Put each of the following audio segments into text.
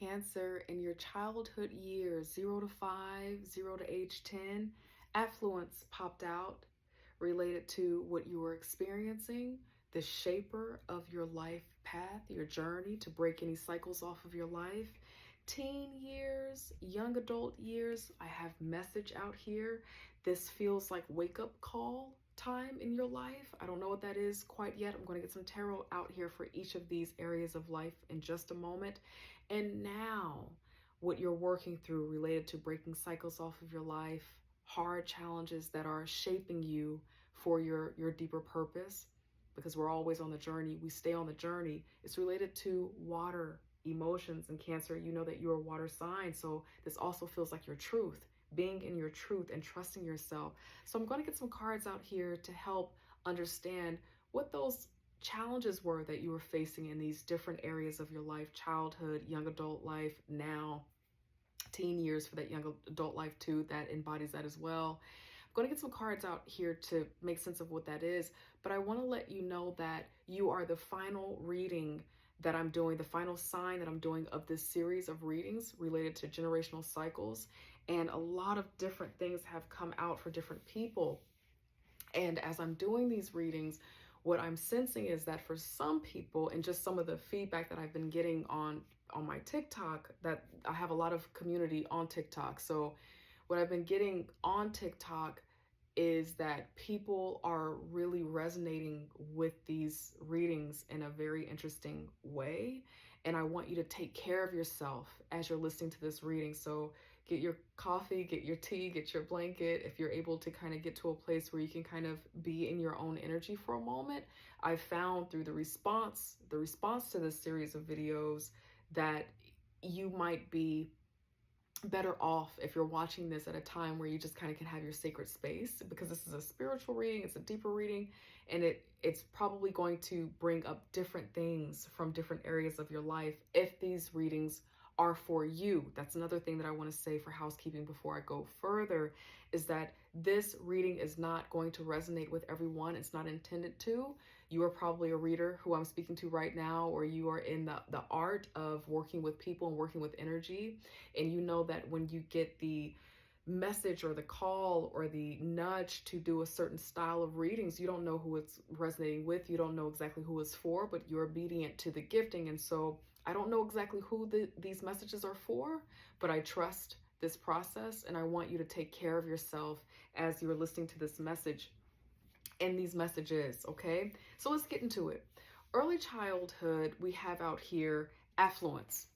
Cancer, in your childhood years, 0 to 5, 0 to age 10, affluence popped out related to what you were experiencing, the shaper of your life path, your journey to break any cycles off of your life. Teen years, young adult years, I have message out here. This feels like wake-up call time in your life. I don't know what that is quite yet. I'm going to get some tarot out here for each of these areas of life in just a moment. And now, what you're working through related to breaking cycles off of your life, hard challenges that are shaping you for your deeper purpose, because we're always on the journey. We stay on the journey. It's related to water emotions. And Cancer, you know that you're a water sign. So this also feels like your truth, being in your truth and trusting yourself. So I'm going to get some cards out here to help understand what those challenges were that you were facing in these different areas of your life: childhood, young adult life, now teen years for that young adult life too, that embodies that as well. I'm going to get some cards out here to make sense of what that is, but I want to let you know that you are the final reading that I'm doing, the final sign that I'm doing of this series of readings related to generational cycles. And a lot of different things have come out for different people. And as I'm doing these readings, what I'm sensing is that for some people, and just some of the feedback that I've been getting on my TikTok, that I have a lot of community on TikTok. So what I've been getting on TikTok is that people are really resonating with these readings in a very interesting way. And I want you to take care of yourself as you're listening to this reading. So get your coffee, get your tea, get your blanket. If you're able to kind of get to a place where you can kind of be in your own energy for a moment, I found through the response to this series of videos that you might be better off if you're watching this at a time where you just kind of can have your sacred space, because this is a spiritual reading, it's a deeper reading, and it's probably going to bring up different things from different areas of your life if these readings are for you. That's another thing that I want to say for housekeeping before I go further, is that this reading is not going to resonate with everyone. It's not intended to. You are probably a reader who I'm speaking to right now, or you are in the art of working with people and working with energy. And you know that when you get the message or the call or the nudge to do a certain style of readings, you don't know who it's resonating with. You don't know exactly who it's for, but you're obedient to the gifting. And so I don't know exactly who these messages are for, but I trust this process, and I want you to take care of yourself as you're listening to this message and these messages, okay? So let's get into it. Early childhood, we have out here affluence.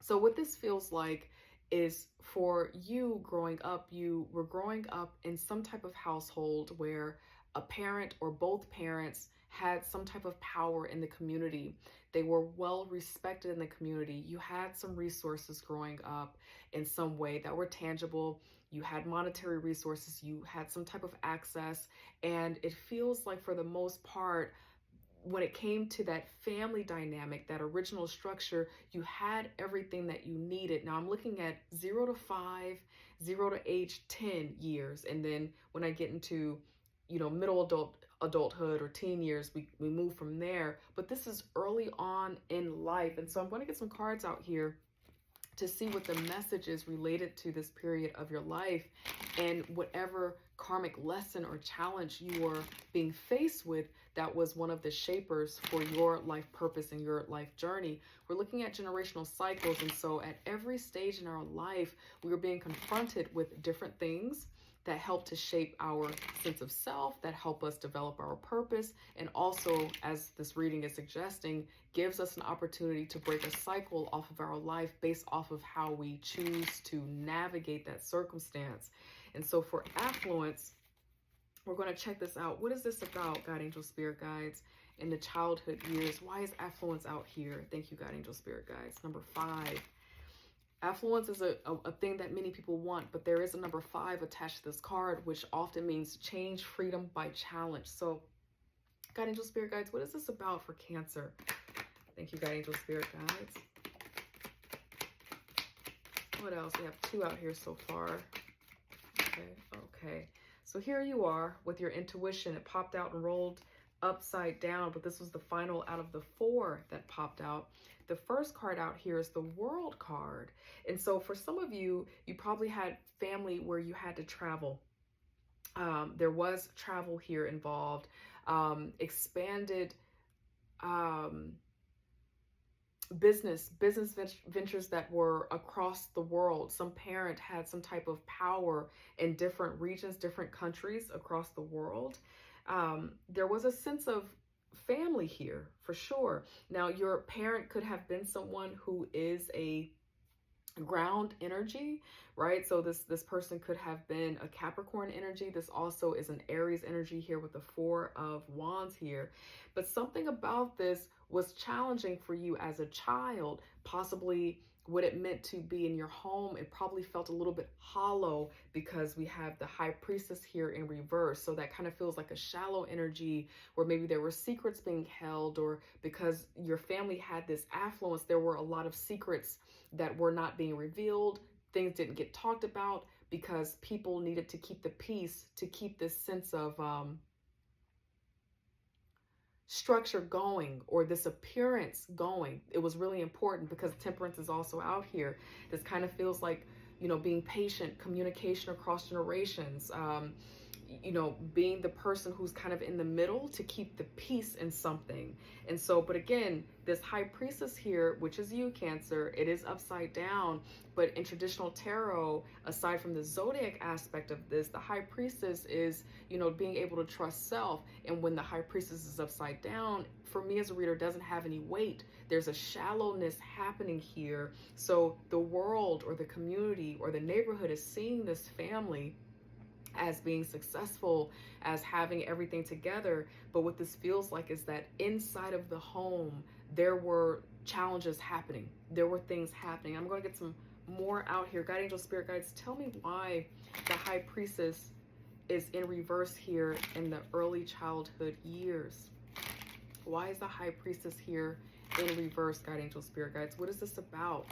So what this feels like is, for you growing up, you were growing up in some type of household where a parent or both parents had some type of power in the community. They were well respected in the community. You had some resources growing up in some way that were tangible. You had monetary resources. You had some type of access. And it feels like, for the most part, when it came to that family dynamic, that original structure, you had everything that you needed. Now I'm looking at 0 to 5, 0 to age 10 years. And then when I get into, middle adulthood or teen years, we move from there. But this is early on in life. And so I'm going to get some cards out here to see what the message is related to this period of your life, and whatever karmic lesson or challenge you are being faced with that was one of the shapers for your life purpose and your life journey. We're looking at generational cycles, and so at every stage in our life, we are being confronted with different things that help to shape our sense of self, that help us develop our purpose, and also, as this reading is suggesting, gives us an opportunity to break a cycle off of our life based off of how we choose to navigate that circumstance. And so for affluence, we're going to check this out. What is this about, God, Angel, Spirit Guides, in the childhood years? Why is affluence out here? Thank you, God, Angel, Spirit Guides. Number 5. Affluence is a thing that many people want, but there is a number 5 attached to this card, which often means change, freedom by challenge. So, God, Angel, Spirit Guides, what is this about for Cancer? Thank you, God, Angel, Spirit Guides. What else? We have 2 out here so far. Okay. So here you are with your intuition. It popped out and rolled upside down, but this was the final out of the 4 that popped out. The first card out here is the World card. And so for some of you, you probably had family where you had to travel. There was travel here involved, expanded business ventures that were across the world. Some parent had some type of power in different regions, different countries across the world. There was a sense of family here for sure. Now, your parent could have been someone who is a ground energy, right? So this person could have been a Capricorn energy. This also is an Aries energy here with the 4 of Wands here. But something about this was challenging for you as a child, possibly what it meant to be in your home. It probably felt a little bit hollow because we have the High Priestess here in reverse. So that kind of feels like a shallow energy where maybe there were secrets being held, or because your family had this affluence, there were a lot of secrets that were not being revealed. Things didn't get talked about because people needed to keep the peace, to keep this sense of structure going, or this appearance going. It was really important because Temperance is also out here. This kind of feels like, being patient, communication across generations, being the person who's kind of in the middle to keep the peace in something. And so, but again, this High Priestess here, which is you, Cancer, it is upside down. But in traditional tarot, aside from the zodiac aspect of this, the High Priestess is, being able to trust self. And when the High Priestess is upside down, for me as a reader, doesn't have any weight. There's a shallowness happening here. So the world or the community or the neighborhood is seeing this family as being successful, as having everything together. But what this feels like is that inside of the home, there were challenges happening. There were things happening. I'm going to get some more out here. Guide angel, spirit guides, tell me why the High Priestess is in reverse here in the early childhood years. Why is the High Priestess here in reverse, guide angel, spirit guides? What is this about?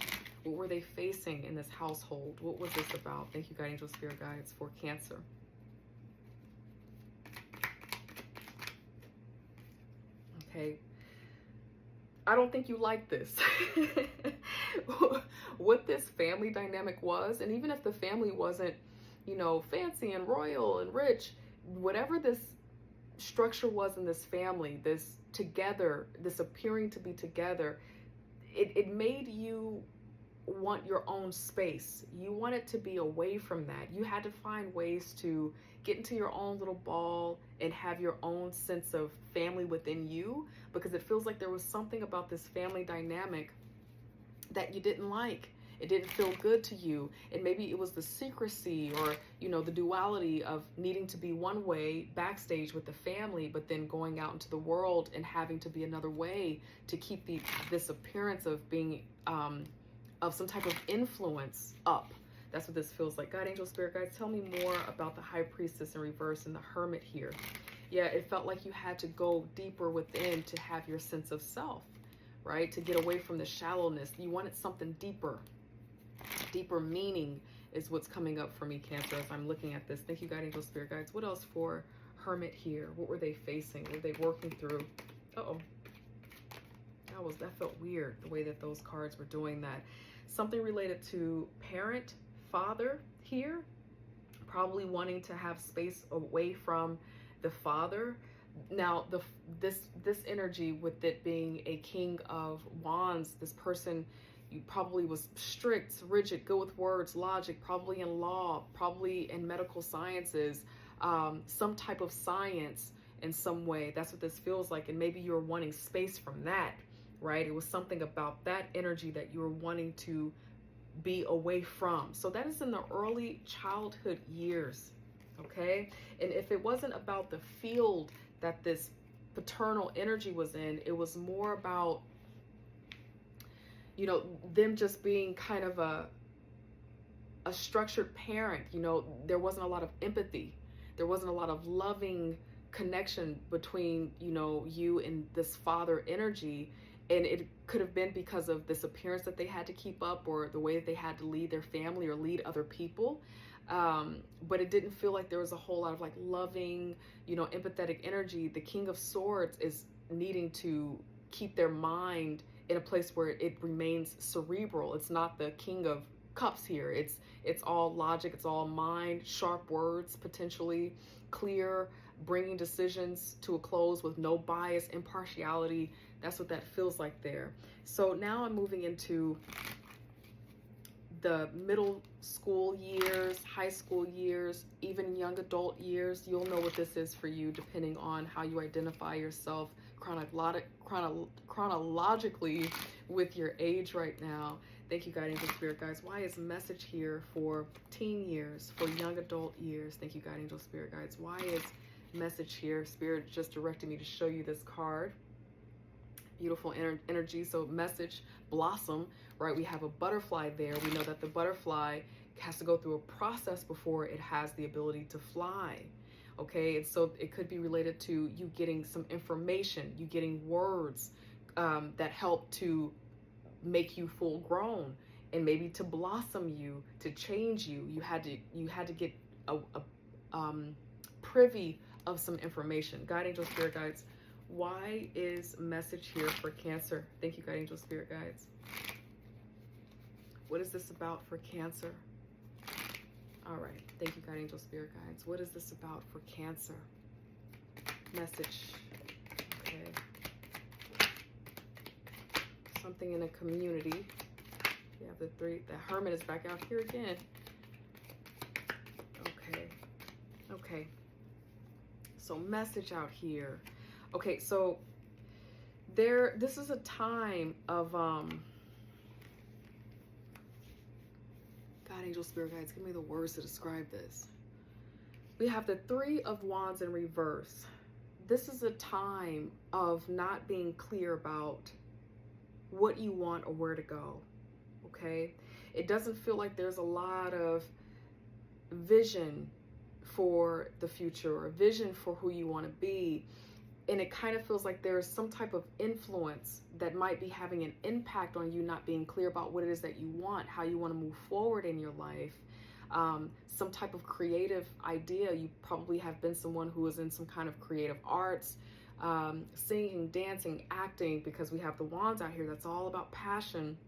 What were they facing in this household? What was this about? Thank you, guide angel, spirit guides, for Cancer. Okay. I don't think you like this. What this family dynamic was, and even if the family wasn't, fancy and royal and rich, whatever this structure was in this family, this together, this appearing to be together, it made you want your own space. You wanted to be away from that. You had to find ways to get into your own little ball and have your own sense of family within you, because it feels like there was something about this family dynamic that you didn't like. It didn't feel good to you. And maybe it was the secrecy or, the duality of needing to be one way backstage with the family, but then going out into the world and having to be another way to keep this appearance of being, of some type of influence up. That's what this feels like. God, angel, spirit guides, tell me more about the High Priestess in reverse and the Hermit here. Yeah, it felt like you had to go deeper within to have your sense of self, right? To get away from the shallowness. You wanted something deeper. Deeper meaning is what's coming up for me, Cancer, as I'm looking at this. Thank you, God, angel, spirit guides. What else for Hermit here? What were they facing? What were they working through? Uh-oh. That felt weird, the way that those cards were doing that. Something related to parent, father here, probably wanting to have space away from the father. Now, this energy, with it being a King of Wands, this person, you probably was strict, rigid, good with words, logic, probably in law, probably in medical sciences, some type of science in some way. That's what this feels like. And maybe you're wanting space from that, right? It was something about that energy that you were wanting to be away from. So that is in the early childhood years, okay? And if it wasn't about the field that this paternal energy was in, it was more about, them just being kind of a structured parent. There wasn't a lot of empathy. There wasn't a lot of loving connection between, you and this father energy. And it could have been because of this appearance that they had to keep up, or the way that they had to lead their family or lead other people. But it didn't feel like there was a whole lot of like loving, empathetic energy. The King of Swords is needing to keep their mind in a place where it remains cerebral. It's not the King of Cups here. It's all logic, it's all mind, sharp words, potentially clear, bringing decisions to a close with no bias, impartiality. That's what that feels like there. So now I'm moving into the middle school years, high school years, even young adult years. You'll know what this is for you depending on how you identify yourself chronologically with your age right now. Thank you, Guiding Angel Spirit Guides. Why is message here for teen years, for young adult years? Thank you, Guiding Angel Spirit Guides. Why is message here? Spirit just directed me to show you this card. Beautiful energy. So message, blossom, right? We have a butterfly there. We know that the butterfly has to go through a process before it has the ability to fly. Okay, and so it could be related to you getting some information, you getting words that help to make you full grown, and maybe to blossom you, to change you. You had to get a privy of some information. Guide Angel Spirit Guides. Why is message here for Cancer? Thank you, Guide Angel Spirit Guides. What is this about for Cancer? All right. Thank you, Guide Angel Spirit Guides. What is this about for Cancer? Message. Okay. Something in a community. We have the three. The Hermit is back out here again. Okay. Okay. So message out here. Okay, so this is a time of God, Angel Spirit Guides, give me the words to describe this. We have the Three of Wands in reverse. This is a time of not being clear about what you want or where to go. Okay? It doesn't feel like there's a lot of vision for the future or vision for who you want to be. And it kind of feels like there's some type of influence that might be having an impact on you not being clear about what it is that you want, how you want to move forward in your life. Some type of creative idea. You probably have been someone who is in some kind of creative arts, singing, dancing, acting, because we have the wands out here. That's all about passion,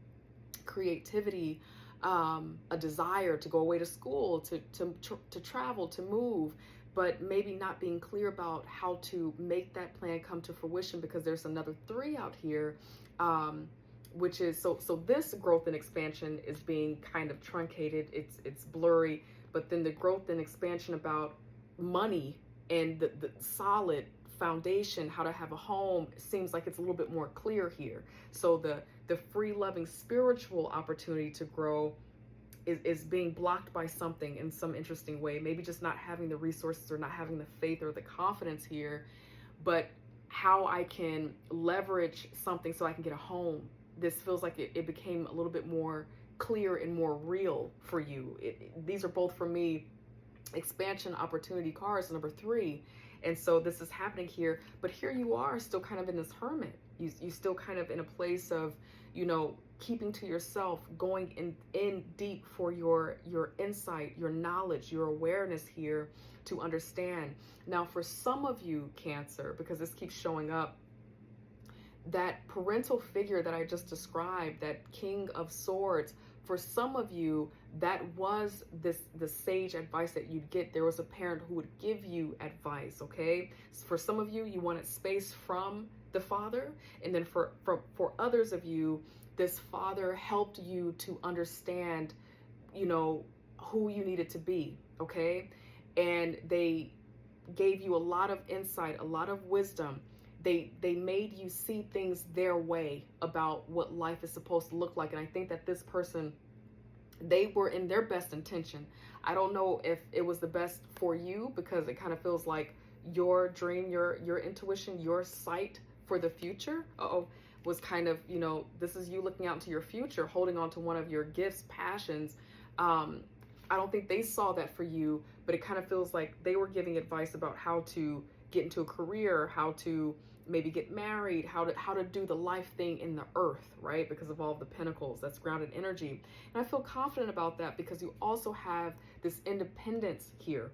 creativity, a desire to go away to school, to travel, to move, but maybe not being clear about how to make that plan come to fruition, because there's another three out here, which is, so this growth and expansion is being kind of truncated. It's blurry, but then the growth and expansion about money and the solid foundation, how to have a home, seems like it's a little bit more clear here. So the free loving spiritual opportunity to grow is being blocked by something in some interesting way. Maybe just not having the resources or not having the faith or the confidence here, but how I can leverage something so I can get a home. This feels like it became a little bit more clear and more real for you. These are both, for me, expansion opportunity cards, number 3. And so this is happening here, but here you are still kind of in this hermit. You still kind of in a place of, keeping to yourself, going in deep for your insight, your knowledge, your awareness here to understand. Now, for some of you, Cancer, because this keeps showing up, that parental figure that I just described, that King of Swords, for some of you, that was the sage advice that you'd get. There was a parent who would give you advice, okay? For some of you, you wanted space from the father. And then for others of you, this father helped you to understand, who you needed to be, okay? And they gave you a lot of insight, a lot of wisdom. They made you see things their way about what life is supposed to look like. And I think that this person, they were in their best intention. I don't know if it was the best for you, because it kind of feels like your dream, your intuition, your sight for the future, was kind of, this is you looking out into your future, holding on to one of your gifts, passions. I don't think they saw that for you, but it kind of feels like they were giving advice about how to get into a career, how to, maybe get married, how to do the life thing in the earth, right? Because of all of the pentacles, that's grounded energy. And I feel confident about that because you also have this independence here.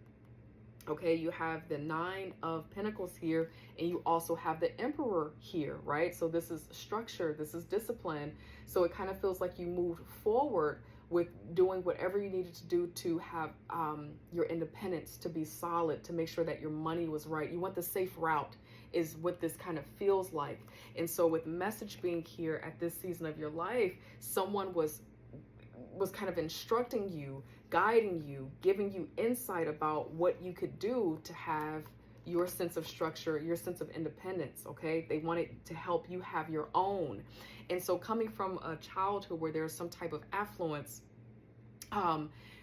Okay, you have the 9 of Pentacles here, and you also have the Emperor here, right? So this is structure, this is discipline. So it kind of feels like you moved forward with doing whatever you needed to do to have your independence, to be solid, to make sure that your money was right. You went the safe route is what this kind of feels like. And so with message being here at this season of your life, someone was kind of instructing you, guiding you, giving you insight about what you could do to have your sense of structure, your sense of independence, okay? They wanted to help you have your own. And so coming from a childhood where there's some type of affluence,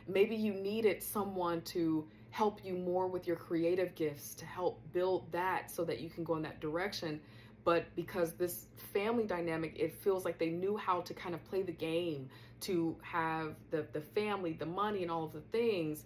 maybe you needed someone to help you more with your creative gifts, to help build that so that you can go in that direction. But because this family dynamic, it feels like they knew how to kind of play the game, to have the family, the money, and all of the things.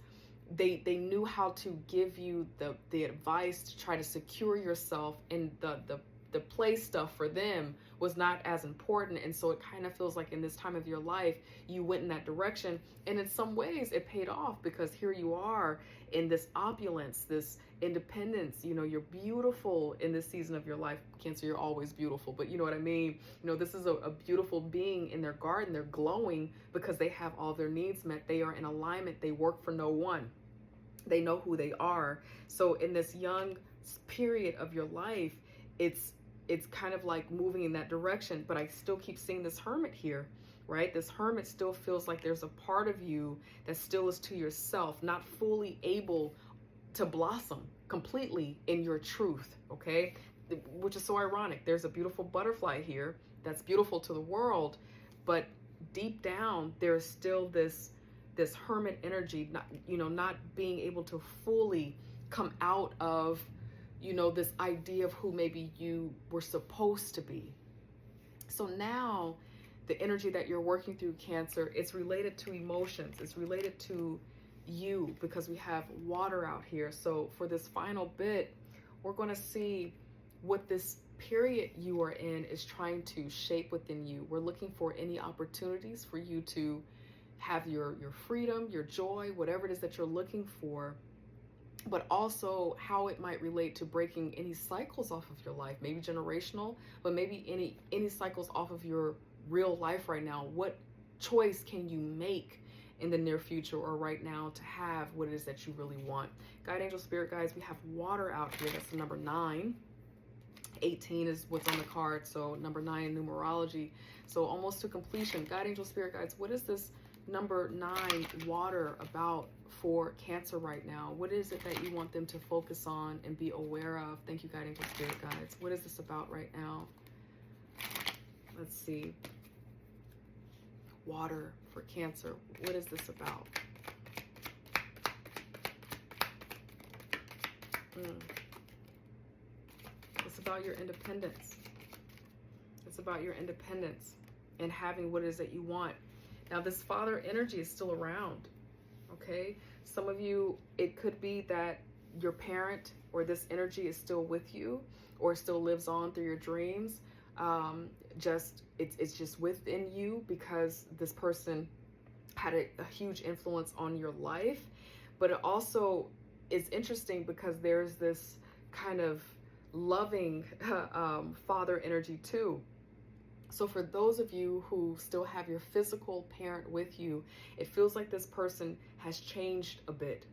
They knew how to give you the advice to try to secure yourself, and the play stuff for them was not as important. And so it kind of feels like in this time of your life, you went in that direction. And in some ways it paid off, because here you are in this opulence, this independence. You know, you're beautiful in this season of your life. Cancer, you're always beautiful, but you know what I mean? You know, this is a beautiful being in their garden. They're glowing because they have all their needs met. They are in alignment. They work for no one. They know who they are. So in this young period of your life, it's kind of like moving in that direction. But I still keep seeing this Hermit here, right? This Hermit still feels like there's a part of you that still is to yourself, not fully able to blossom completely in your truth, okay? Which is so ironic. There's a beautiful butterfly here that's beautiful to the world, but deep down there's still this Hermit energy, not being able to fully come out of, this idea of who maybe you were supposed to be. So now the energy that you're working through, Cancer, it's related to emotions. It's related to you, because we have water out here. So for this final bit, we're going to see what this period you are in is trying to shape within you. We're looking for any opportunities for you to have your freedom, your joy, whatever it is that you're looking for, but also how it might relate to breaking any cycles off of your life, maybe generational, but maybe any cycles off of your real life right now. What choice can you make in the near future or right now to have what it is that you really want? Guide, angel, spirit guides, we have water out here. That's the number 9. 18 is what's on the card, so number 9 in numerology. So almost to completion. Guide, angel, spirit guides, what is this number 9 water about for Cancer right now? What is it that you want them to focus on and be aware of? Thank you, guide, angel, spirit guides. What is this about right now? Let's see. Water for Cancer. What is this about? It's about your independence. It's about your independence and having what it is that you want. Now, this father energy is still around, okay? Some of you, it could be that your parent or this energy is still with you or still lives on through your dreams. It's just within you because this person had a huge influence on your life. But it also is interesting because there's this kind of loving father energy too. So for those of you who still have your physical parent with you, it feels like this person has changed a bit,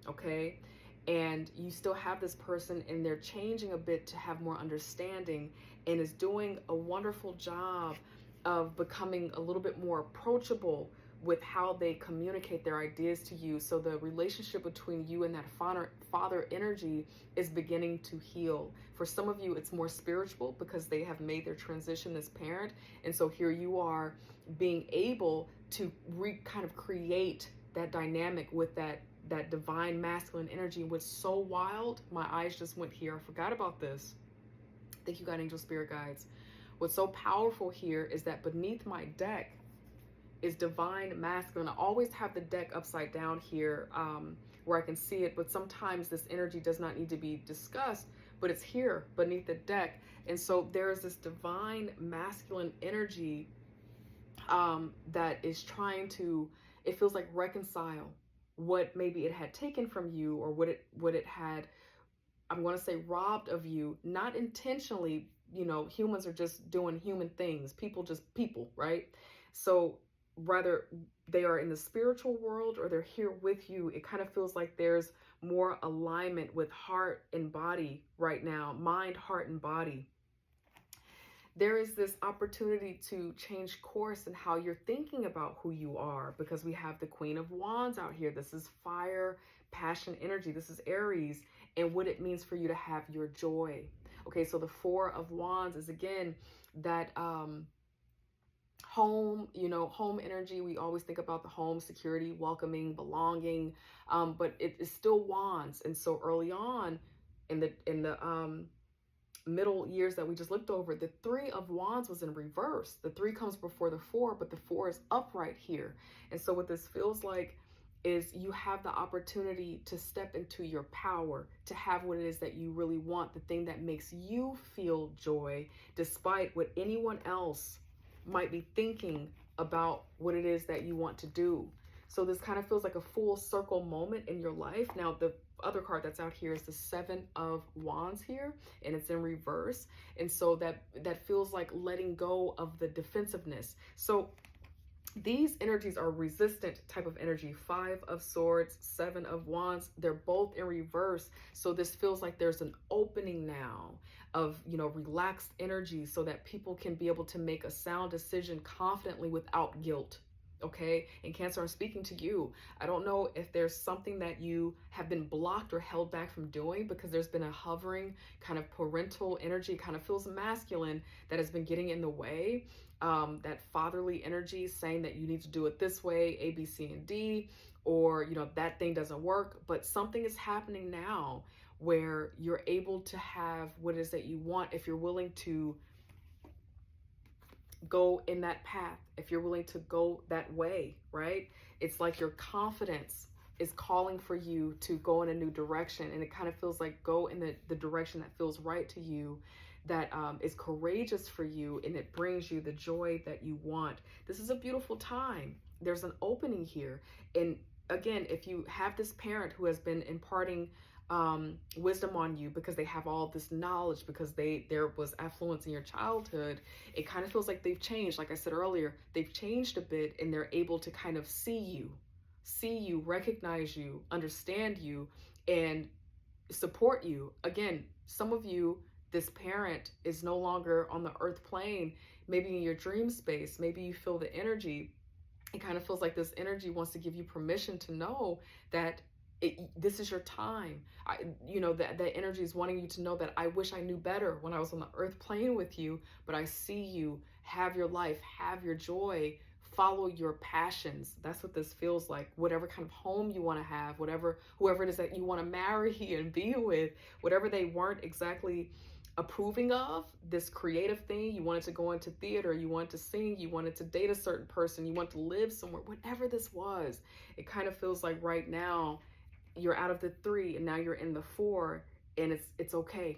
okay? And you still have this person and they're changing a bit to have more understanding and is doing a wonderful job of becoming a little bit more approachable with how they communicate their ideas to you. So the relationship between you and that father energy is beginning to heal. For some of you, it's more spiritual because they have made their transition as parent. And so here you are being able to kind of create that dynamic with that divine masculine energy. What's so wild, my eyes just went here. I forgot about this. Thank you, God, angel, spirit guides. What's so powerful here is that beneath my deck is divine masculine. I always have the deck upside down here where I can see it, but sometimes this energy does not need to be discussed. but it's here beneath the deck. And so there is this divine masculine energy that is trying to, it feels like, reconcile what maybe it had taken from you, or what it had, I'm going to say, robbed of you, not intentionally. Humans are just doing human things. People just people, right? So whether they are in the spiritual world or they're here with you, it kind of feels like there's more alignment with heart and body right now, mind, heart, and body. There is this opportunity to change course in how you're thinking about who you are, because we have the Queen of Wands out here. This is fire, passion, energy. This is Aries, and what it means for you to have your joy. Okay, so the Four of Wands is, again, that home, home energy. We always think about the home, security, welcoming, belonging, but it is still wands. And so early on in the middle years that we just looked over, the Three of Wands was in reverse. The three comes before the four, but the four is upright here. And so what this feels like is you have the opportunity to step into your power, to have what it is that you really want, the thing that makes you feel joy, despite what anyone else might be thinking about what it is that you want to do. So this kind of feels like a full circle moment in your life. Now, the other card that's out here is the Seven of Wands here, and it's in reverse. And so that feels like letting go of the defensiveness. So these energies are resistant type of energy. Five of Swords, Seven of Wands, they're both in reverse. So this feels like there's an opening now of, relaxed energy, so that people can be able to make a sound decision confidently without guilt. Okay, and Cancer, I'm speaking to you. I don't know if there's something that you have been blocked or held back from doing, because there's been a hovering kind of parental energy, kind of feels masculine, that has been getting in the way. That fatherly energy saying that you need to do it this way, A, B, C, and D, or, that thing doesn't work. But something is happening now where you're able to have what it is that you want, if you're willing to go in that path, if you're willing to go that way, right? It's like your confidence is calling for you to go in a new direction, and it kind of feels like go in the direction that feels right to you, that is courageous for you, and it brings you the joy that you want. This is a beautiful time. There's an opening here. And again, if you have this parent who has been imparting wisdom on you because they have all this knowledge, because there was affluence in your childhood, it kind of feels like they've changed. Like I said earlier, they've changed a bit, and they're able to kind of see you, recognize you, understand you, and support you. Again, some of you, this parent is no longer on the earth plane, maybe in your dream space. Maybe you feel the energy. It kind of feels like this energy wants to give you permission to know that this is your time. That energy is wanting you to know that I wish I knew better when I was on the earth playing with you, but I see you. Have your life, have your joy, follow your passions. That's what this feels like. Whatever kind of home you want to have, whoever it is that you want to marry and be with, whatever they weren't exactly approving of, this creative thing, you wanted to go into theater, you wanted to sing, you wanted to date a certain person, you want to live somewhere, whatever this was, it kind of feels like right now you're out of the three and now you're in the four, and it's okay.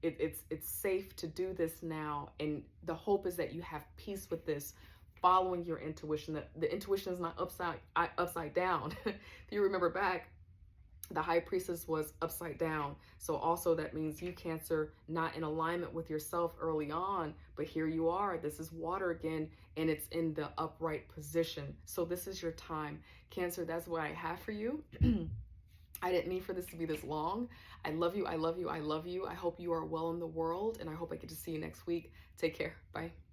It's safe to do this now, and the hope is that you have peace with this, following your intuition. That the intuition is not upside down. If you remember back, the High Priestess was upside down. So also that means you, Cancer, not in alignment with yourself early on, but here you are. This is water again, and it's in the upright position. So this is your time. Cancer, that's what I have for you. I didn't mean for this to be this long. I love you. I love you. I love you. I hope you are well in the world, and I hope I get to see you next week. Take care. Bye.